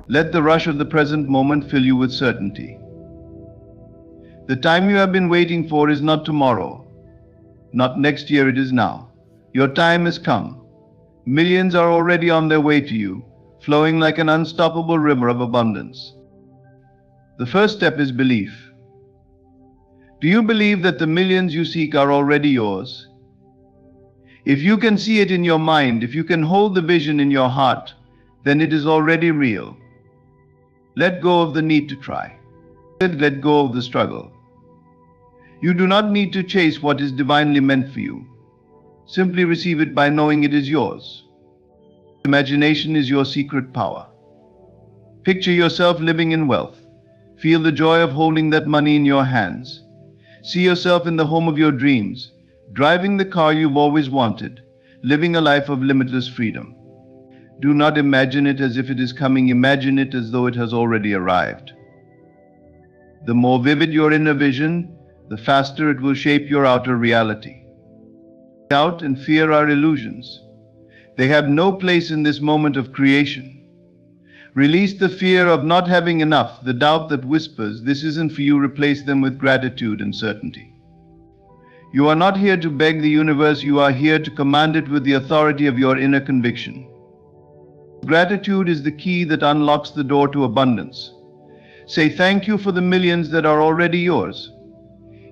Let the rush of the present moment fill you with certainty. The time you have been waiting for is not tomorrow, not next year, it is now. Your time has come. Millions are already on their way to you, flowing like an unstoppable river of abundance. The first step is belief. Do you believe that the millions you seek are already yours? If you can see it in your mind, if you can hold the vision in your heart, then it is already real. Let go of the need to try. Let go of the struggle. You do not need to chase what is divinely meant for you. Simply receive it by knowing it is yours. Imagination is your secret power. Picture yourself living in wealth. Feel the joy of holding that money in your hands. See yourself in the home of your dreams, driving the car you've always wanted, living a life of limitless freedom. Do not imagine it as if it is coming, imagine it as though it has already arrived. The more vivid your inner vision, the faster it will shape your outer reality. Doubt and fear are illusions. They have no place in this moment of creation. Release the fear of not having enough, the doubt that whispers, "This isn't for you." Replace them with gratitude and certainty. You are not here to beg the universe, you are here to command it with the authority of your inner conviction. Gratitude is the key that unlocks the door to abundance. Say thank you for the millions that are already yours,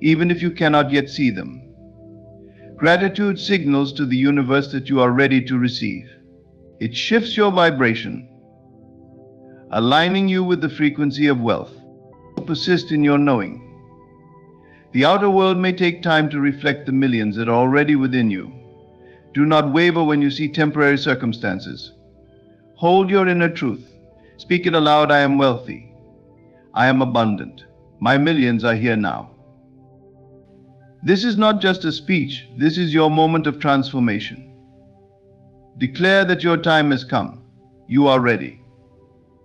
even if you cannot yet see them. Gratitude signals to the universe that you are ready to receive. It shifts your vibration, aligning you with the frequency of wealth. Persist in your knowing. The outer world may take time to reflect the millions that are already within you. Do not waver when you see temporary circumstances. Hold your inner truth. Speak it aloud. I am wealthy. I am abundant. My millions are here now. This is not just a speech. This is your moment of transformation. Declare that your time has come. You are ready.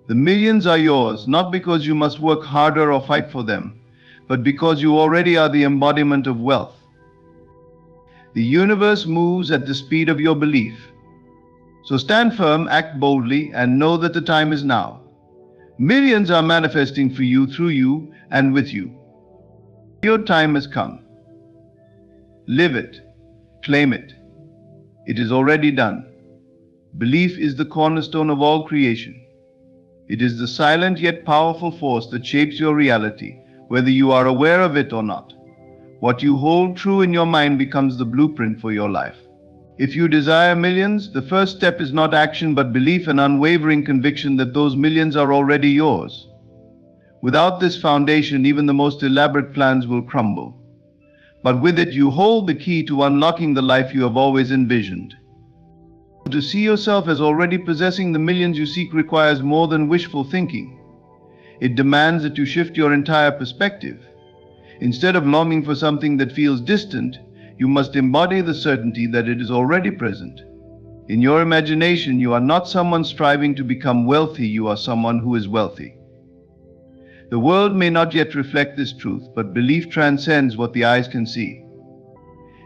The millions are yours, not because you must work harder or fight for them, but because you already are the embodiment of wealth. The universe moves at the speed of your belief. So stand firm, act boldly, and know that the time is now. Millions are manifesting for you, through you, and with you. Your time has come. Live it. Claim it. It is already done. Belief is the cornerstone of all creation. It is the silent yet powerful force that shapes your reality, whether you are aware of it or not. What you hold true in your mind becomes the blueprint for your life. If you desire millions, the first step is not action but belief and unwavering conviction that those millions are already yours. Without this foundation, even the most elaborate plans will crumble. But with it, you hold the key to unlocking the life you have always envisioned. To see yourself as already possessing the millions you seek requires more than wishful thinking. It demands that you shift your entire perspective. Instead of longing for something that feels distant, you must embody the certainty that it is already present. In your imagination, you are not someone striving to become wealthy, you are someone who is wealthy. The world may not yet reflect this truth, but belief transcends what the eyes can see.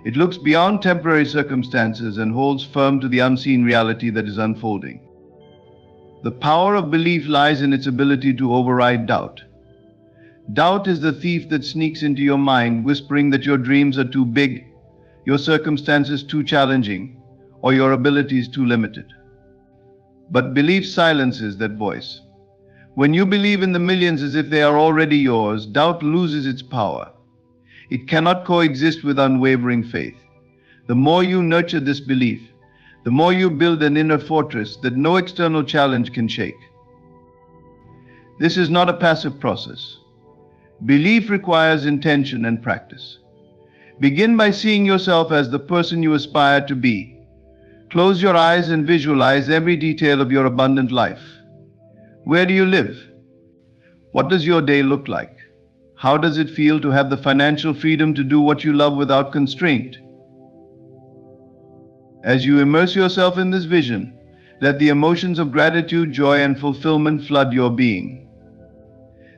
It looks beyond temporary circumstances and holds firm to the unseen reality that is unfolding. The power of belief lies in its ability to override doubt. Doubt is the thief that sneaks into your mind, whispering that your dreams are too big, your circumstances too challenging, or your abilities too limited. But belief silences that voice. When you believe in the millions as if they are already yours, doubt loses its power. It cannot coexist with unwavering faith. The more you nurture this belief, the more you build an inner fortress that no external challenge can shake. This is not a passive process. Belief requires intention and practice. Begin by seeing yourself as the person you aspire to be. Close your eyes and visualize every detail of your abundant life. Where do you live? What does your day look like? How does it feel to have the financial freedom to do what you love without constraint? As you immerse yourself in this vision, let the emotions of gratitude, joy, and fulfillment flood your being.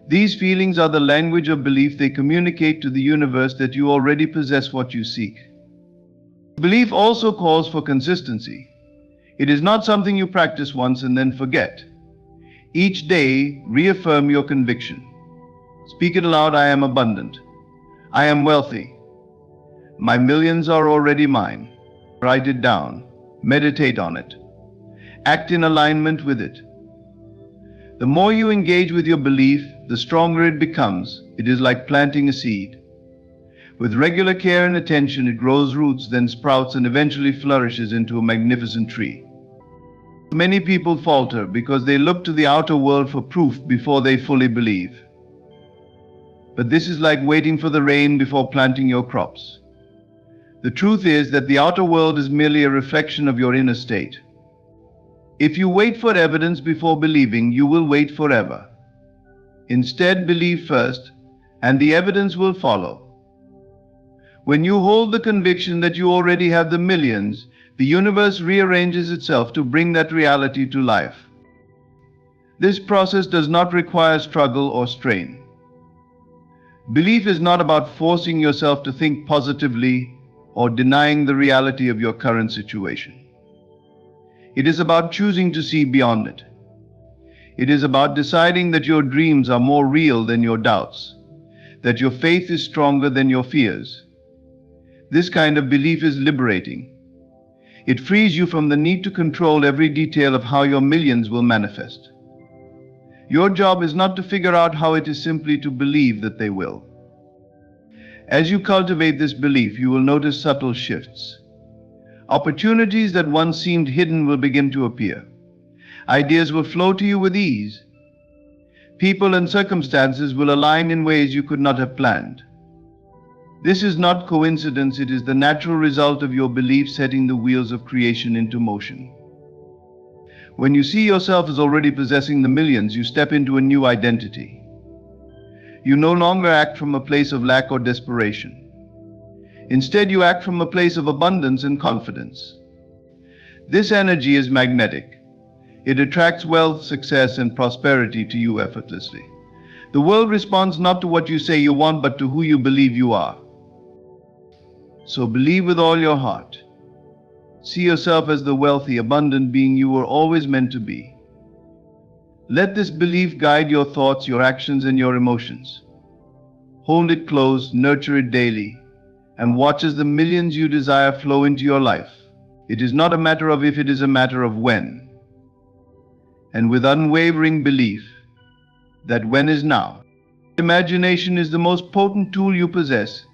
These feelings are the language of belief. They communicate to the universe that you already possess what you seek. Belief also calls for consistency. It is not something you practice once and then forget. Each day, reaffirm your conviction. Speak it aloud: I am abundant. I am wealthy. My millions are already mine. Write it down. Meditate on it. Act in alignment with it. The more you engage with your belief, the stronger it becomes. It is like planting a seed. With regular care and attention, it grows roots, then sprouts, and eventually flourishes into a magnificent tree. Many people falter because they look to the outer world for proof before they fully believe. But this is like waiting for the rain before planting your crops. The truth is that the outer world is merely a reflection of your inner state. If you wait for evidence before believing, you will wait forever. Instead, believe first, and the evidence will follow. When you hold the conviction that you already have the millions, the universe rearranges itself to bring that reality to life. This process does not require struggle or strain. Belief is not about forcing yourself to think positively or denying the reality of your current situation. It is about choosing to see beyond it. It is about deciding that your dreams are more real than your doubts, that your faith is stronger than your fears. This kind of belief is liberating. It frees you from the need to control every detail of how your millions will manifest. Your job is not to figure out how, it is simply to believe that they will. As you cultivate this belief, you will notice subtle shifts. Opportunities that once seemed hidden will begin to appear. Ideas will flow to you with ease. People and circumstances will align in ways you could not have planned. This is not coincidence, it is the natural result of your belief setting the wheels of creation into motion. When you see yourself as already possessing the millions, you step into a new identity. You no longer act from a place of lack or desperation. Instead, you act from a place of abundance and confidence. This energy is magnetic. It attracts wealth, success, and prosperity to you effortlessly. The world responds not to what you say you want, but to who you believe you are. So believe with all your heart. See yourself as the wealthy, abundant being you were always meant to be. Let this belief guide your thoughts, your actions, and your emotions. Hold it close, nurture it daily, and watch as the millions you desire flow into your life. It is not a matter of if, it is a matter of when. And with unwavering belief that when is now. Imagination is the most potent tool you possess,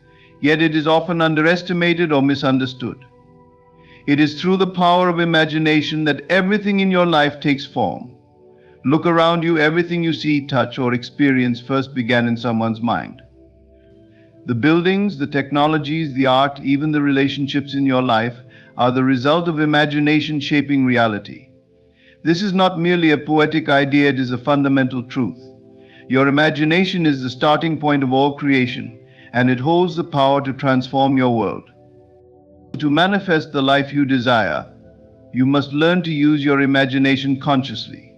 yet it is often underestimated or misunderstood. It is through the power of imagination that everything in your life takes form. Look around you, everything you see, touch, or experience first began in someone's mind. The buildings, the technologies, the art, even the relationships in your life are the result of imagination shaping reality. This is not merely a poetic idea, it is a fundamental truth. Your imagination is the starting point of all creation, and it holds the power to transform your world. To manifest the life you desire, you must learn to use your imagination consciously.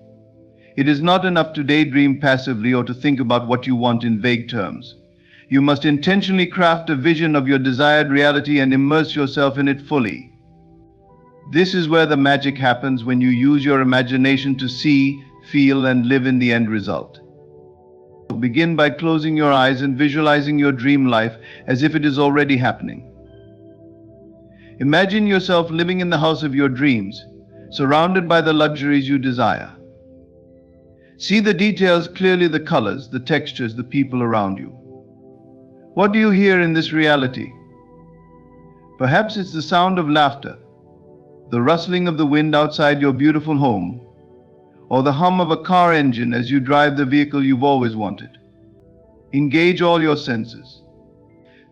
It is not enough to daydream passively or to think about what you want in vague terms. You must intentionally craft a vision of your desired reality and immerse yourself in it fully. This is where the magic happens, when you use your imagination to see, feel, and live in the end result. Begin by closing your eyes and visualizing your dream life as if it is already happening. Imagine yourself living in the house of your dreams, surrounded by the luxuries you desire. See the details clearly, the colors, the textures, the people around you. What do you hear in this reality? Perhaps it's the sound of laughter, the rustling of the wind outside your beautiful home, or the hum of a car engine as you drive the vehicle you've always wanted. Engage all your senses.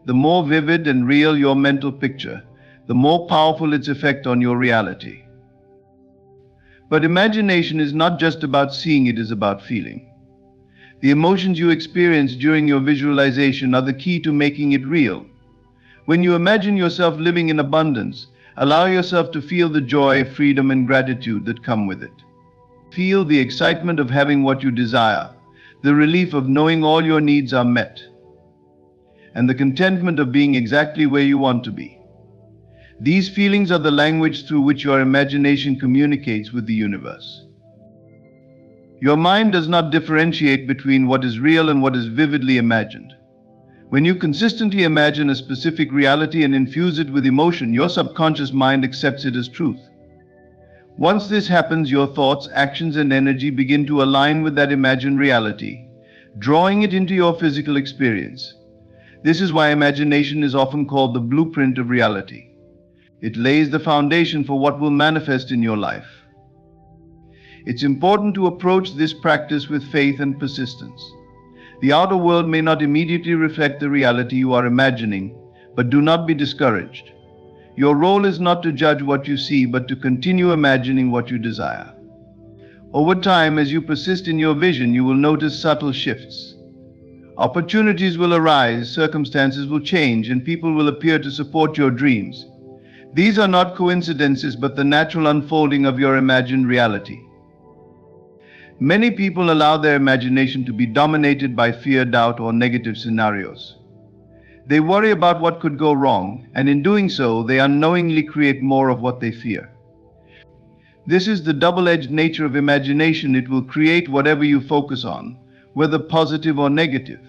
The more vivid and real your mental picture, the more powerful its effect on your reality. But imagination is not just about seeing, it is about feeling. The emotions you experience during your visualization are the key to making it real. When you imagine yourself living in abundance, allow yourself to feel the joy, freedom, and gratitude that come with it. Feel the excitement of having what you desire, the relief of knowing all your needs are met, and the contentment of being exactly where you want to be. These feelings are the language through which your imagination communicates with the universe. Your mind does not differentiate between what is real and what is vividly imagined. When you consistently imagine a specific reality and infuse it with emotion, your subconscious mind accepts it as truth. Once this happens, your thoughts, actions, and energy begin to align with that imagined reality, drawing it into your physical experience. This is why imagination is often called the blueprint of reality. It lays the foundation for what will manifest in your life. It's important to approach this practice with faith and persistence. The outer world may not immediately reflect the reality you are imagining, but do not be discouraged. Your role is not to judge what you see, but to continue imagining what you desire. Over time, as you persist in your vision, you will notice subtle shifts. Opportunities will arise, circumstances will change, and people will appear to support your dreams. These are not coincidences, but the natural unfolding of your imagined reality. Many people allow their imagination to be dominated by fear, doubt, or negative scenarios. They worry about what could go wrong, and in doing so, they unknowingly create more of what they fear. This is the double-edged nature of imagination. It will create whatever you focus on, whether positive or negative.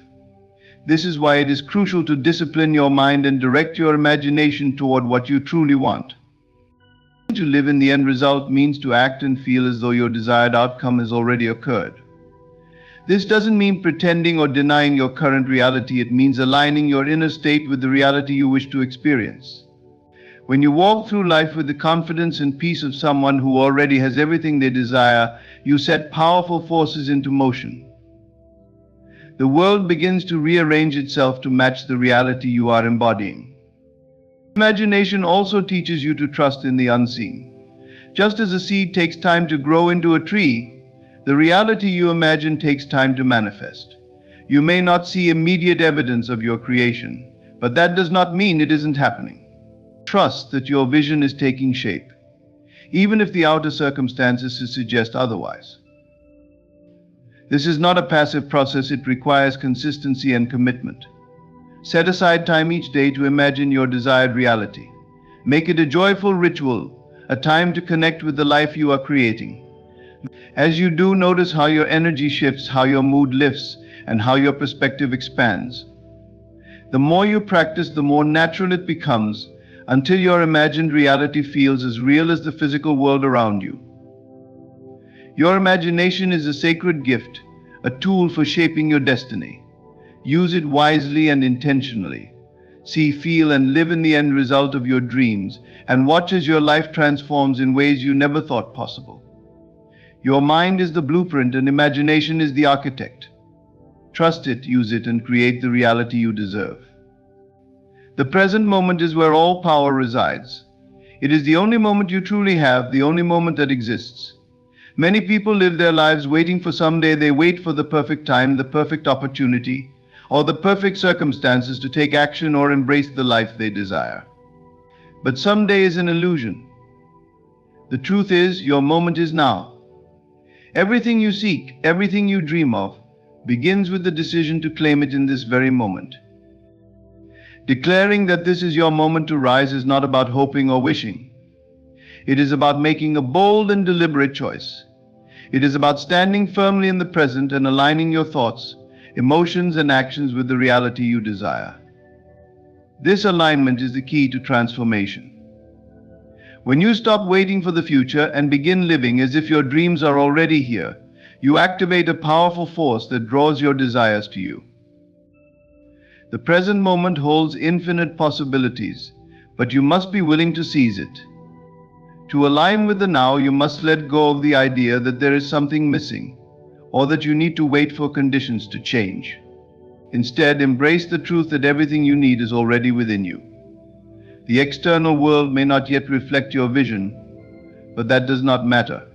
This is why it is crucial to discipline your mind and direct your imagination toward what you truly want. To live in the end result means to act and feel as though your desired outcome has already occurred. This doesn't mean pretending or denying your current reality. It means aligning your inner state with the reality you wish to experience. When you walk through life with the confidence and peace of someone who already has everything they desire, you set powerful forces into motion. The world begins to rearrange itself to match the reality you are embodying. Imagination also teaches you to trust in the unseen. Just as a seed takes time to grow into a tree, the reality you imagine takes time to manifest. You may not see immediate evidence of your creation, but that does not mean it isn't happening. Trust that your vision is taking shape, even if the outer circumstances suggest otherwise. This is not a passive process. It requires consistency and commitment. Set aside time each day to imagine your desired reality. Make it a joyful ritual, a time to connect with the life you are creating. As you do, notice how your energy shifts, how your mood lifts, and how your perspective expands. The more you practice, the more natural it becomes, until your imagined reality feels as real as the physical world around you. Your imagination is a sacred gift, a tool for shaping your destiny. Use it wisely and intentionally. See, feel, and live in the end result of your dreams, and watch as your life transforms in ways you never thought possible. Your mind is the blueprint and imagination is the architect. Trust it, use it, and create the reality you deserve. The present moment is where all power resides. It is the only moment you truly have, the only moment that exists. Many people live their lives waiting for someday. They wait for the perfect time, the perfect opportunity, or the perfect circumstances to take action or embrace the life they desire. But someday is an illusion. The truth is, your moment is now. Everything you seek, everything you dream of, begins with the decision to claim it in this very moment. Declaring that this is your moment to rise is not about hoping or wishing. It is about making a bold and deliberate choice. It is about standing firmly in the present and aligning your thoughts, emotions, and actions with the reality you desire. This alignment is the key to transformation. When you stop waiting for the future and begin living as if your dreams are already here, you activate a powerful force that draws your desires to you. The present moment holds infinite possibilities, but you must be willing to seize it. To align with the now, you must let go of the idea that there is something missing, or that you need to wait for conditions to change. Instead, embrace the truth that everything you need is already within you. The external world may not yet reflect your vision, but that does not matter.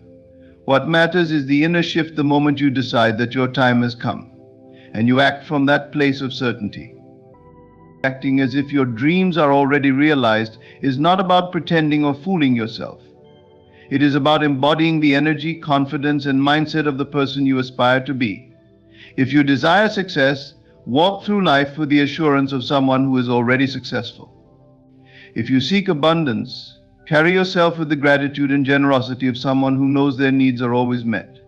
What matters is the inner shift the moment you decide that your time has come, and you act from that place of certainty. Acting as if your dreams are already realized is not about pretending or fooling yourself. It is about embodying the energy, confidence, and mindset of the person you aspire to be. If you desire success, walk through life with the assurance of someone who is already successful. If you seek abundance, carry yourself with the gratitude and generosity of someone who knows their needs are always met.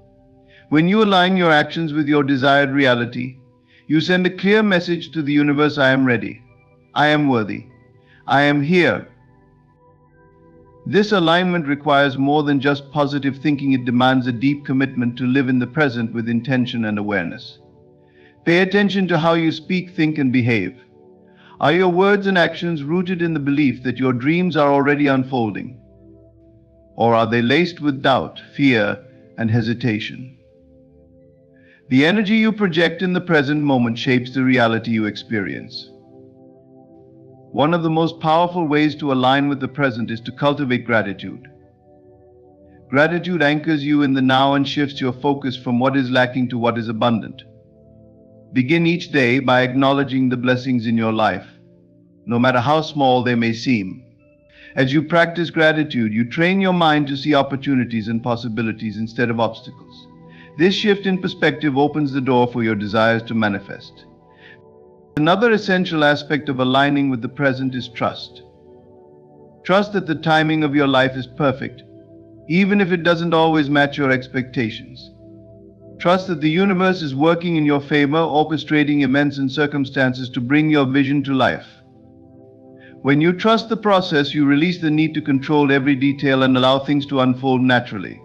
When you align your actions with your desired reality, you send a clear message to the universe: I am ready. I am worthy. I am here. This alignment requires more than just positive thinking. It demands a deep commitment to live in the present with intention and awareness. Pay attention to how you speak, think, and behave. Are your words and actions rooted in the belief that your dreams are already unfolding? Or are they laced with doubt, fear, and hesitation? The energy you project in the present moment shapes the reality you experience. One of the most powerful ways to align with the present is to cultivate gratitude. Gratitude anchors you in the now and shifts your focus from what is lacking to what is abundant. Begin each day by acknowledging the blessings in your life, no matter how small they may seem. As you practice gratitude, you train your mind to see opportunities and possibilities instead of obstacles. This shift in perspective opens the door for your desires to manifest. Another essential aspect of aligning with the present is trust. Trust that the timing of your life is perfect, even if it doesn't always match your expectations. Trust that the universe is working in your favor, orchestrating events and circumstances to bring your vision to life. When you trust the process, you release the need to control every detail and allow things to unfold naturally.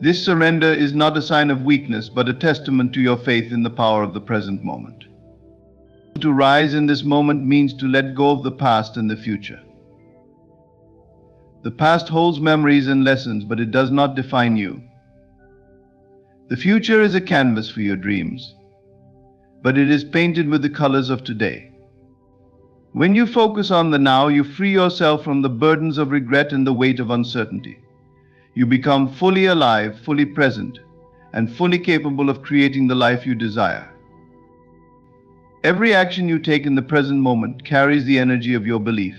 This surrender is not a sign of weakness, but a testament to your faith in the power of the present moment. To rise in this moment means to let go of the past and the future. The past holds memories and lessons, but it does not define you. The future is a canvas for your dreams, but it is painted with the colors of today. When you focus on the now, you free yourself from the burdens of regret and the weight of uncertainty. You become fully alive, fully present, and fully capable of creating the life you desire. Every action you take in the present moment carries the energy of your belief.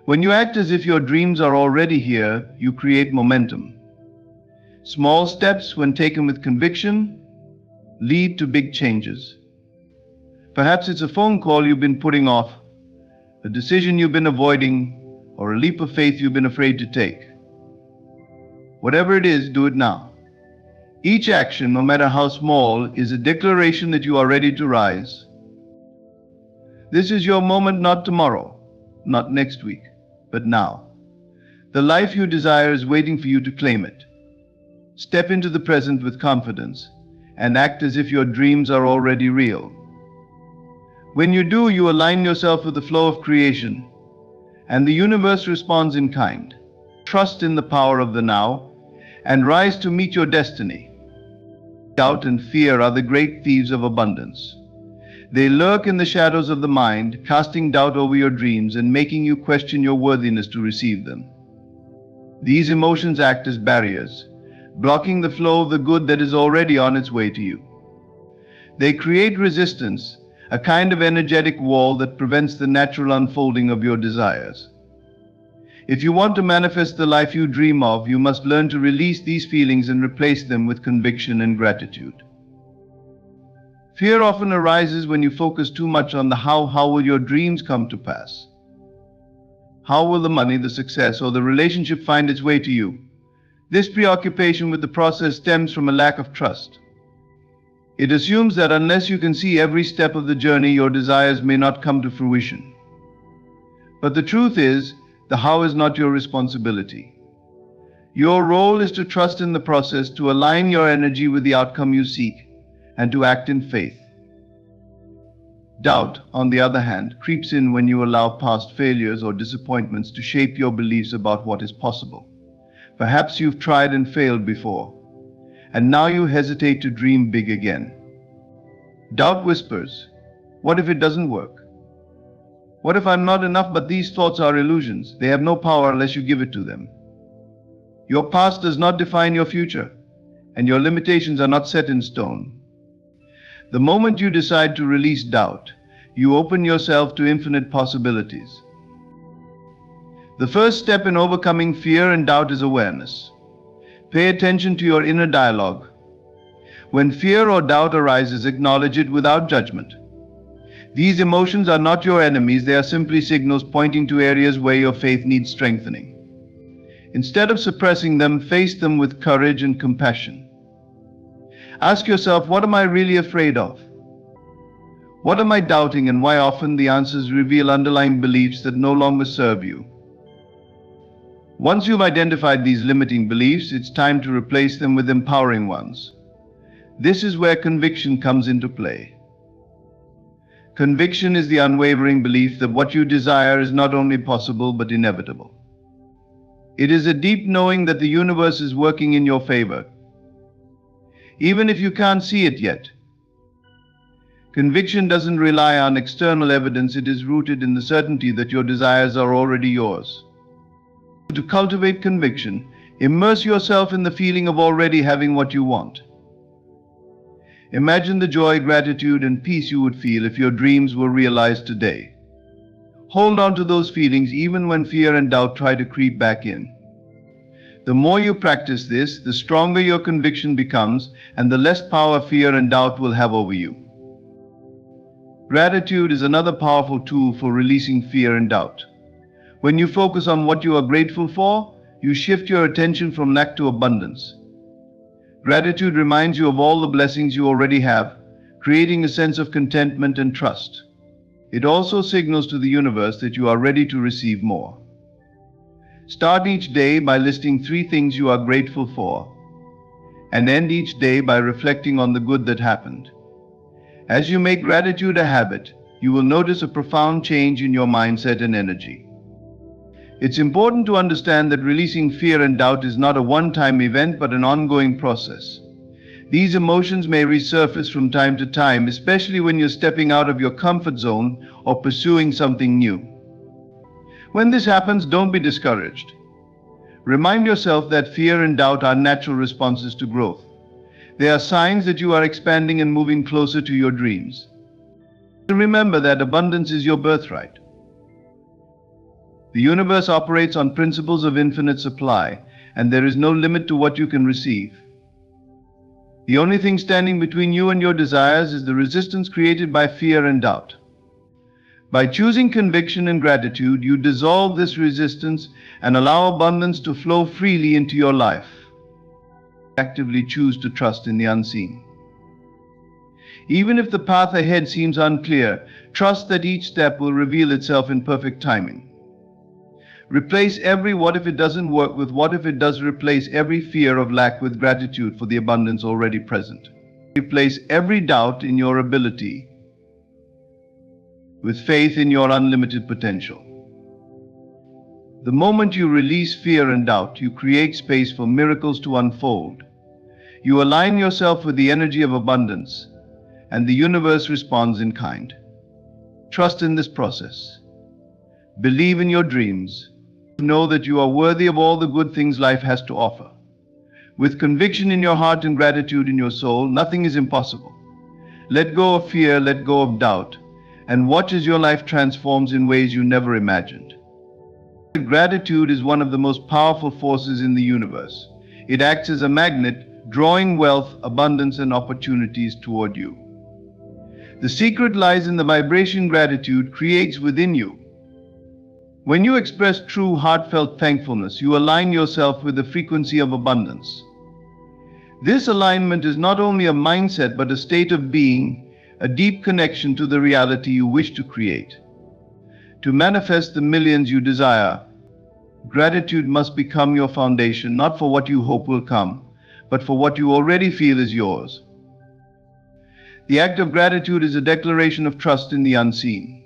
When you act as if your dreams are already here, you create momentum. Small steps, when taken with conviction, lead to big changes. Perhaps it's a phone call you've been putting off, a decision you've been avoiding, or a leap of faith you've been afraid to take. Whatever it is, do it now. Each action, no matter how small, is a declaration that you are ready to rise. This is your moment, not tomorrow, not next week, but now. The life you desire is waiting for you to claim it. Step into the present with confidence and act as if your dreams are already real. When you do, you align yourself with the flow of creation, and the universe responds in kind. Trust in the power of the now and rise to meet your destiny. Doubt and fear are the great thieves of abundance. They lurk in the shadows of the mind, casting doubt over your dreams and making you question your worthiness to receive them. These emotions act as barriers, blocking the flow of the good that is already on its way to you. They create resistance, a kind of energetic wall that prevents the natural unfolding of your desires. If you want to manifest the life you dream of, you must learn to release these feelings and replace them with conviction and gratitude. Fear often arises when you focus too much on the how will your dreams come to pass? How will the money, the success, or the relationship find its way to you? This preoccupation with the process stems from a lack of trust. It assumes that unless you can see every step of the journey, your desires may not come to fruition. But the truth is, the how is not your responsibility. Your role is to trust in the process, to align your energy with the outcome you seek, and to act in faith. Doubt, on the other hand, creeps in when you allow past failures or disappointments to shape your beliefs about what is possible. Perhaps you've tried and failed before, and now you hesitate to dream big again. Doubt whispers, what if it doesn't work? What if I'm not enough? But these thoughts are illusions. They have no power unless you give it to them. Your past does not define your future, and your limitations are not set in stone. The moment you decide to release doubt, you open yourself to infinite possibilities. The first step in overcoming fear and doubt is awareness. Pay attention to your inner dialogue. When fear or doubt arises, acknowledge it without judgment. These emotions are not your enemies, they are simply signals pointing to areas where your faith needs strengthening. Instead of suppressing them, face them with courage and compassion. Ask yourself, what am I really afraid of? What am I doubting, and why? Often the answers reveal underlying beliefs that no longer serve you. Once you've identified these limiting beliefs, it's time to replace them with empowering ones. This is where conviction comes into play. Conviction is the unwavering belief that what you desire is not only possible but inevitable. It is a deep knowing that the universe is working in your favor, even if you can't see it yet. Conviction doesn't rely on external evidence, it is rooted in the certainty that your desires are already yours. To cultivate conviction, immerse yourself in the feeling of already having what you want. Imagine the joy, gratitude, and peace you would feel if your dreams were realized today. Hold on to those feelings even when fear and doubt try to creep back in. The more you practice this, the stronger your conviction becomes, and the less power fear and doubt will have over you. Gratitude is another powerful tool for releasing fear and doubt. When you focus on what you are grateful for, you shift your attention from lack to abundance. Gratitude reminds you of all the blessings you already have, creating a sense of contentment and trust. It also signals to the universe that you are ready to receive more. Start each day by listing 3 things you are grateful for, and end each day by reflecting on the good that happened. As you make gratitude a habit, you will notice a profound change in your mindset and energy. It's important to understand that releasing fear and doubt is not a one-time event but an ongoing process. These emotions may resurface from time to time, especially when you're stepping out of your comfort zone or pursuing something new. When this happens, don't be discouraged. Remind yourself that fear and doubt are natural responses to growth. They are signs that you are expanding and moving closer to your dreams. Remember that abundance is your birthright. The universe operates on principles of infinite supply, and there is no limit to what you can receive. The only thing standing between you and your desires is the resistance created by fear and doubt. By choosing conviction and gratitude, you dissolve this resistance and allow abundance to flow freely into your life. Actively choose to trust in the unseen. Even if the path ahead seems unclear, trust that each step will reveal itself in perfect timing. Replace every what if it doesn't work with what if it does. Replace every fear of lack with gratitude for the abundance already present. Replace every doubt in your ability with faith in your unlimited potential. The moment you release fear and doubt, you create space for miracles to unfold. You align yourself with the energy of abundance, and the universe responds in kind. Trust in this process. Believe in your dreams. Know that you are worthy of all the good things life has to offer. With conviction in your heart and gratitude in your soul, nothing is impossible. Let go of fear, let go of doubt, and watch as your life transforms in ways you never imagined. Gratitude is one of the most powerful forces in the universe. It acts as a magnet, drawing wealth, abundance, and opportunities toward you. The secret lies in the vibration gratitude creates within you. When you express true, heartfelt thankfulness, you align yourself with the frequency of abundance. This alignment is not only a mindset but a state of being, a deep connection to the reality you wish to create. To manifest the millions you desire, gratitude must become your foundation, not for what you hope will come, but for what you already feel is yours. The act of gratitude is a declaration of trust in the unseen.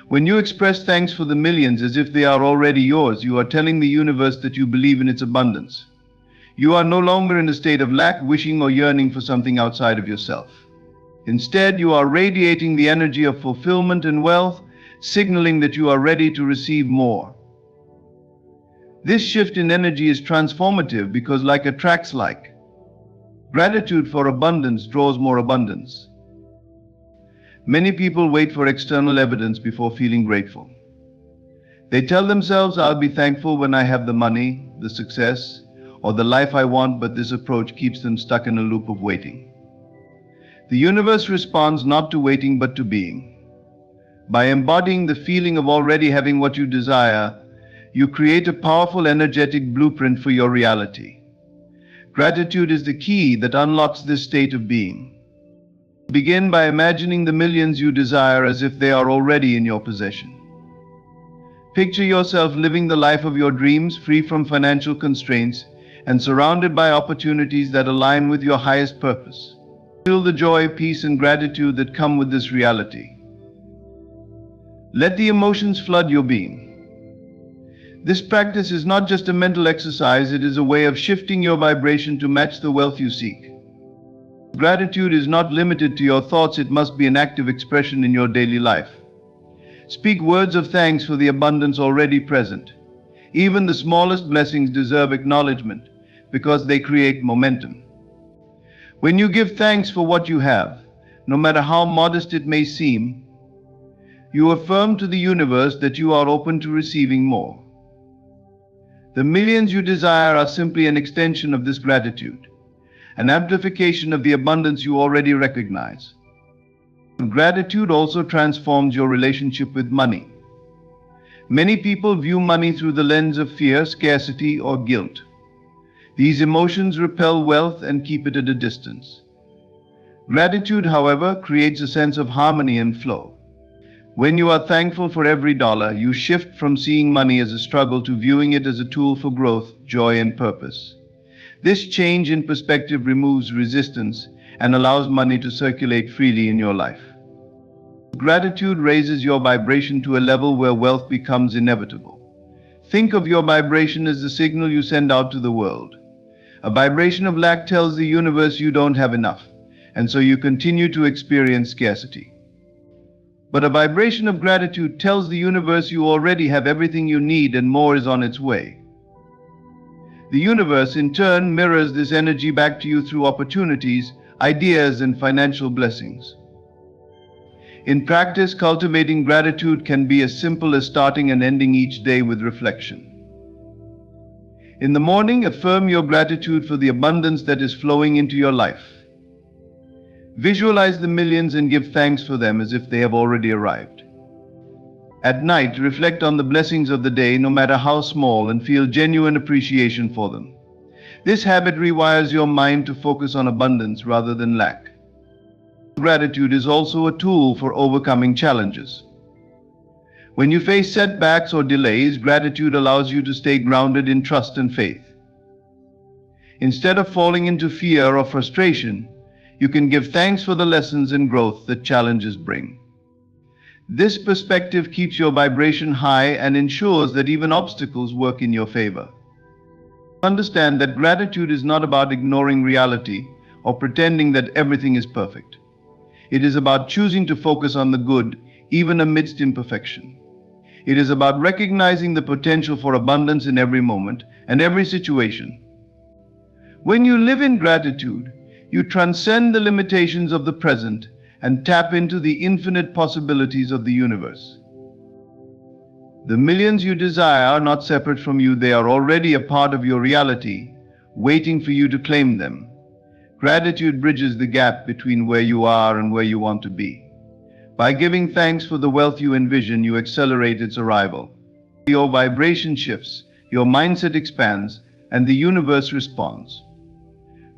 When you express thanks for the millions as if they are already yours, you are telling the universe that you believe in its abundance. You are no longer in a state of lack, wishing or yearning for something outside of yourself. Instead, you are radiating the energy of fulfillment and wealth, signaling that you are ready to receive more. This shift in energy is transformative because, like attracts like, gratitude for abundance draws more abundance. Many people wait for external evidence before feeling grateful. They tell themselves, I'll be thankful when I have the money, the success, or the life I want, but this approach keeps them stuck in a loop of waiting. The universe responds not to waiting but to being. By embodying the feeling of already having what you desire, you create a powerful energetic blueprint for your reality. Gratitude is the key that unlocks this state of being. Begin by imagining the millions you desire as if they are already in your possession. Picture yourself living the life of your dreams, free from financial constraints and surrounded by opportunities that align with your highest purpose. Feel the joy, peace, and gratitude that come with this reality. Let the emotions flood your being. This practice is not just a mental exercise, it is a way of shifting your vibration to match the wealth you seek. Gratitude is not limited to your thoughts, it must be an active expression in your daily life. Speak words of thanks for the abundance already present. Even the smallest blessings deserve acknowledgement because they create momentum. When you give thanks for what you have, no matter how modest it may seem, you affirm to the universe that you are open to receiving more. The millions you desire are simply an extension of this gratitude, an amplification of the abundance you already recognize. Gratitude also transforms your relationship with money. Many people view money through the lens of fear, scarcity, or guilt. These emotions repel wealth and keep it at a distance. Gratitude, however, creates a sense of harmony and flow. When you are thankful for every dollar, you shift from seeing money as a struggle to viewing it as a tool for growth, joy, and purpose. This change in perspective removes resistance and allows money to circulate freely in your life. Gratitude raises your vibration to a level where wealth becomes inevitable. Think of your vibration as the signal you send out to the world. A vibration of lack tells the universe you don't have enough, and so you continue to experience scarcity. But a vibration of gratitude tells the universe you already have everything you need and more is on its way. The universe, in turn, mirrors this energy back to you through opportunities, ideas, and financial blessings. In practice, cultivating gratitude can be as simple as starting and ending each day with reflection. In the morning, affirm your gratitude for the abundance that is flowing into your life. Visualize the millions and give thanks for them as if they have already arrived. At night, reflect on the blessings of the day, no matter how small, and feel genuine appreciation for them. This habit rewires your mind to focus on abundance rather than lack. Gratitude is also a tool for overcoming challenges. When you face setbacks or delays, gratitude allows you to stay grounded in trust and faith. Instead of falling into fear or frustration, you can give thanks for the lessons and growth that challenges bring. This perspective keeps your vibration high and ensures that even obstacles work in your favor. Understand that gratitude is not about ignoring reality or pretending that everything is perfect. It is about choosing to focus on the good, even amidst imperfection. It is about recognizing the potential for abundance in every moment and every situation. When you live in gratitude, you transcend the limitations of the present and tap into the infinite possibilities of the universe. The millions you desire are not separate from you, they are already a part of your reality, waiting for you to claim them. Gratitude bridges the gap between where you are and where you want to be. By giving thanks for the wealth you envision, you accelerate its arrival. Your vibration shifts, your mindset expands, and the universe responds.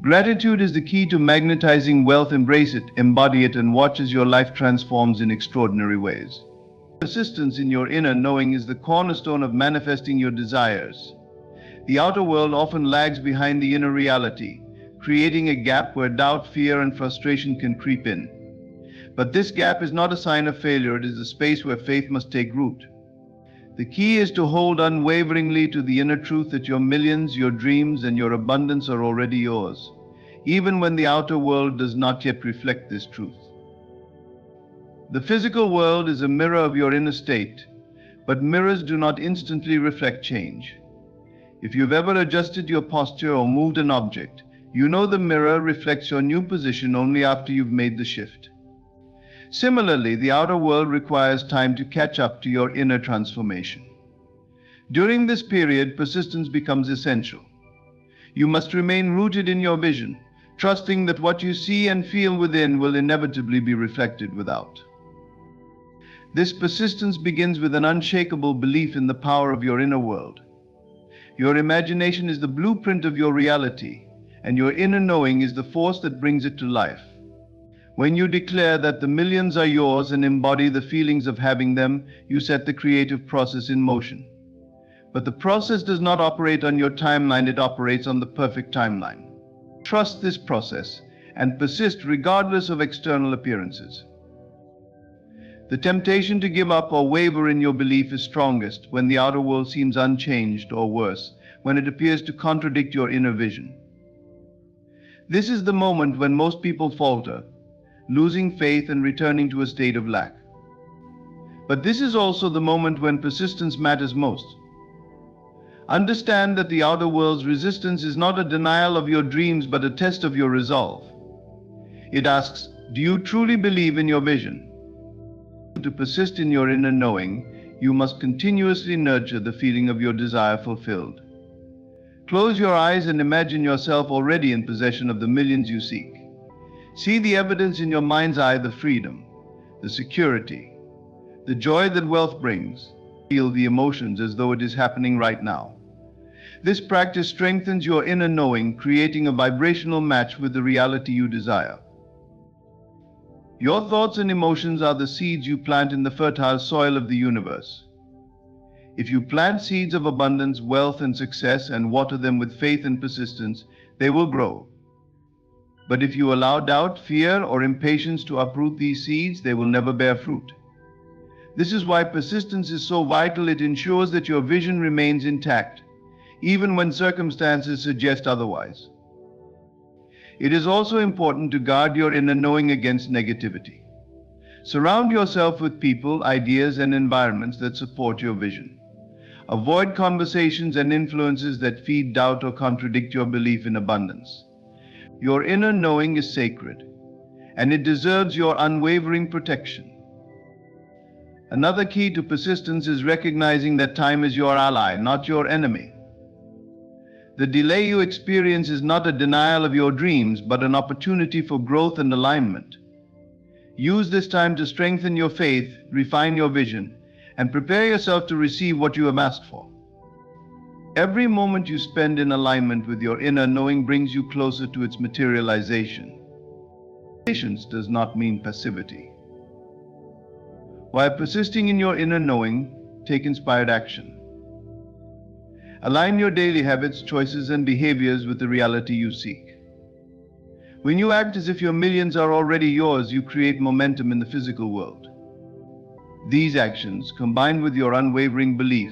Gratitude is the key to magnetizing wealth. Embrace it, embody it, and watch as your life transforms in extraordinary ways. Persistence in your inner knowing is the cornerstone of manifesting your desires. The outer world often lags behind the inner reality, creating a gap where doubt, fear, and frustration can creep in. But this gap is not a sign of failure, it is a space where faith must take root. The key is to hold unwaveringly to the inner truth that your millions, your dreams, and your abundance are already yours, even when the outer world does not yet reflect this truth. The physical world is a mirror of your inner state, but mirrors do not instantly reflect change. If you've ever adjusted your posture or moved an object, you know the mirror reflects your new position only after you've made the shift. Similarly, the outer world requires time to catch up to your inner transformation. During this period, persistence becomes essential. You must remain rooted in your vision, trusting that what you see and feel within will inevitably be reflected without. This persistence begins with an unshakable belief in the power of your inner world. Your imagination is the blueprint of your reality, and your inner knowing is the force that brings it to life. When you declare that the millions are yours and embody the feelings of having them, you set the creative process in motion. But the process does not operate on your timeline, it operates on the perfect timeline. Trust this process and persist regardless of external appearances. The temptation to give up or waver in your belief is strongest when the outer world seems unchanged, or worse, when it appears to contradict your inner vision. This is the moment when most people falter, losing faith and returning to a state of lack. But this is also the moment when persistence matters most. Understand that the outer world's resistance is not a denial of your dreams but a test of your resolve. It asks, do you truly believe in your vision? To persist in your inner knowing, you must continuously nurture the feeling of your desire fulfilled. Close your eyes and imagine yourself already in possession of the millions you seek. See the evidence in your mind's eye, the freedom, the security, the joy that wealth brings. Feel the emotions as though it is happening right now. This practice strengthens your inner knowing, creating a vibrational match with the reality you desire. Your thoughts and emotions are the seeds you plant in the fertile soil of the universe. If you plant seeds of abundance, wealth, and success and water them with faith and persistence, they will grow. But if you allow doubt, fear, or impatience to uproot these seeds, they will never bear fruit. This is why persistence is so vital. It ensures that your vision remains intact, even when circumstances suggest otherwise. It is also important to guard your inner knowing against negativity. Surround yourself with people, ideas, and environments that support your vision. Avoid conversations and influences that feed doubt or contradict your belief in abundance. Your inner knowing is sacred, and it deserves your unwavering protection. Another key to persistence is recognizing that time is your ally, not your enemy. The delay you experience is not a denial of your dreams, but an opportunity for growth and alignment. Use this time to strengthen your faith, refine your vision, and prepare yourself to receive what you have asked for. Every moment you spend in alignment with your inner knowing brings you closer to its materialization. Patience does not mean passivity. While persisting in your inner knowing, take inspired action. Align your daily habits, choices, and behaviors with the reality you seek. When you act as if your millions are already yours, you create momentum in the physical world. These actions, combined with your unwavering belief,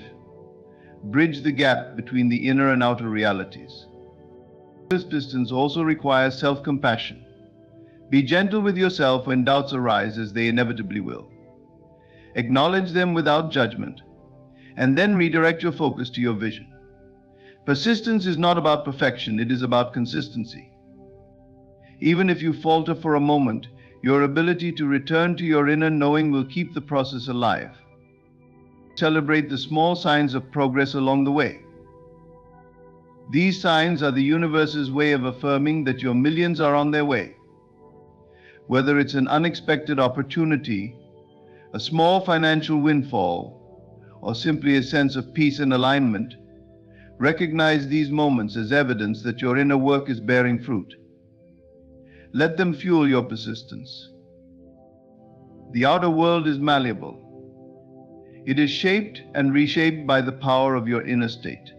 bridge the gap between the inner and outer realities. Persistence also requires self-compassion. Be gentle with yourself when doubts arise, as they inevitably will. Acknowledge them without judgment, and then redirect your focus to your vision. Persistence is not about perfection, it is about consistency. Even if you falter for a moment, your ability to return to your inner knowing will keep the process alive. Celebrate the small signs of progress along the way. These signs are the universe's way of affirming that your millions are on their way. Whether it's an unexpected opportunity, a small financial windfall, or simply a sense of peace and alignment, recognize these moments as evidence that your inner work is bearing fruit. Let them fuel your persistence. The outer world is malleable. It is shaped and reshaped by the power of your inner state.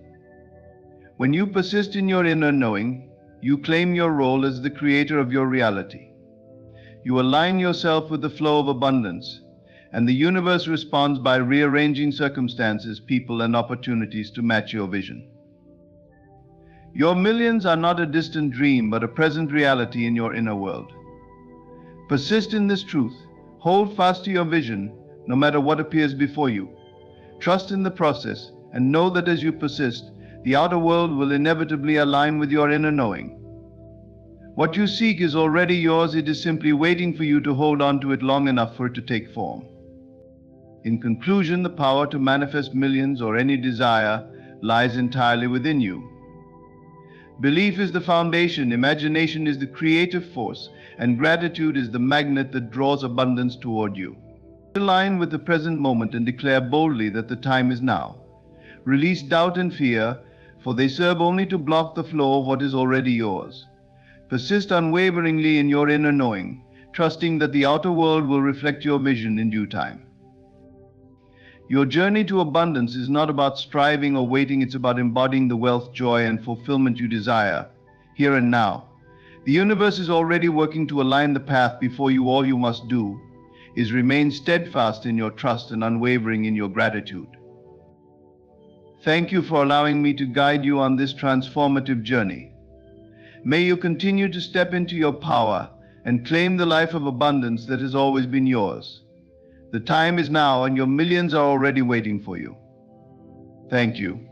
When you persist in your inner knowing, you claim your role as the creator of your reality. You align yourself with the flow of abundance, and the universe responds by rearranging circumstances, people, and opportunities to match your vision. Your millions are not a distant dream, but a present reality in your inner world. Persist in this truth. Hold fast to your vision, no matter what appears before you. Trust in the process, and know that as you persist, the outer world will inevitably align with your inner knowing. What you seek is already yours. It is simply waiting for you to hold on to it long enough for it to take form. In conclusion, the power to manifest millions or any desire lies entirely within you. Belief is the foundation, imagination is the creative force, and gratitude is the magnet that draws abundance toward you. Align with the present moment and declare boldly that the time is now. Release doubt and fear, for they serve only to block the flow of what is already yours. Persist unwaveringly in your inner knowing, trusting that the outer world will reflect your vision in due time. Your journey to abundance is not about striving or waiting, it's about embodying the wealth, joy, and fulfillment you desire, here and now. The universe is already working to align the path before you. All you must do is remain steadfast in your trust and unwavering in your gratitude. Thank you for allowing me to guide you on this transformative journey. May you continue to step into your power and claim the life of abundance that has always been yours. The time is now, and your millions are already waiting for you. Thank you.